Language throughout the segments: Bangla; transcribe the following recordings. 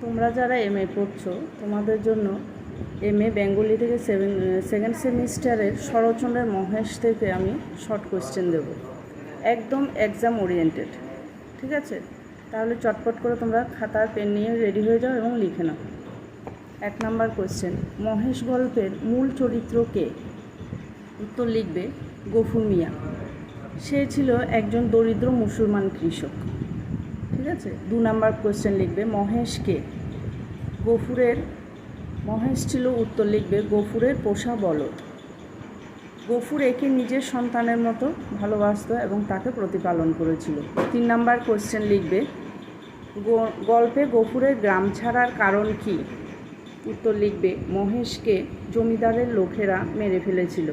তোমরা যারা এমএ পড়ছো তোমাদের জন্য এমএ বেঙ্গলি থেকে সেকেন্ড সেমিস্টারের শরৎচন্দ্রের মহেশ থেকে আমি শর্ট কোয়েশ্চেন দেব, একদম এক্সাম ওরিয়েন্টেড। ঠিক আছে, তাহলে চটপট করে তোমরা খাতা পেন নিয়ে রেডি হয়ে যাও এবং লিখে নাও। 1 নাম্বার কোয়েশ্চেন, মহেশ গল্পের মূল চরিত্র কে? উত্তর লিখবে গফুর মিয়া। সে ছিল একজন দরিদ্র মুসলমান কৃষক। ঠিক আছে। 2 নাম্বার কোয়েশ্চেন লিখবে মহেশ কে? মহেশ ছিল, উত্তর লিখবে গফুরের পোষা বলদ। গফুর একে নিজের সন্তানের মতো ভালোবাসত এবং তাকে প্রতিপালন করেছিল। 3 নাম্বার কোয়েশ্চেন লিখবে গল্পে গফুরের গ্রাম ছাড়ার কারণ কি? উত্তর লিখবে মহেশকে জমিদারের লোকেরা মেরে ফেলেছিল।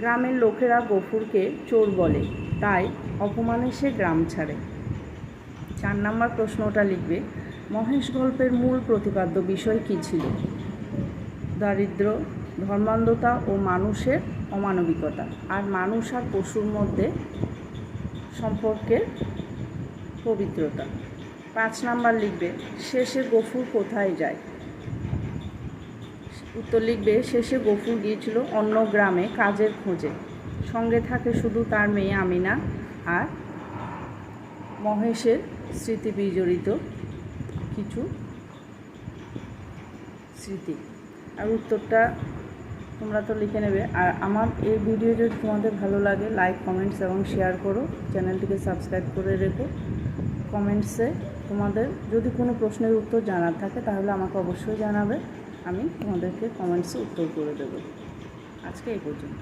গ্রামের লোকেরা গফুরকে চোর বলে, তাই অপমানে সে গ্রাম ছাড়ে। 4 নাম্বার প্রশ্নটা লিখবে মহেশ গল্পের মূল প্রতিপাদ্য বিষয় কী ছিল? দারিদ্র্য, ধর্মান্ধতা ও মানুষের অমানবিকতা, আর মানুষ আর পশুর মধ্যে সম্পর্কের পবিত্রতা। 5 নাম্বার লিখবে শেষে গফুর কোথায় যায়? উত্তর লিখবে শেষে গফুর গিয়েছিল অন্য গ্রামে কাজের খোঁজে। সঙ্গে থাকে শুধু তার মেয়ে আমিনা আর মহেশের স্মৃতি বিজড়িত কিছু স্মৃতি। আর উত্তরটা তোমরা তো লিখে নেবে। আর আমার এই ভিডিও যদি তোমাদের ভালো লাগে লাইক, কমেন্টস এবং শেয়ার করো। চ্যানেলটিকে সাবস্ক্রাইব করে রেখো। কমেন্টসে তোমাদের যদি কোনো প্রশ্নের উত্তর জানার থাকে তাহলে আমাকে অবশ্যই জানাবে, আমি তোমাদেরকে কমেন্টসে উত্তর করে দেবো। আজকে এই পর্যন্ত।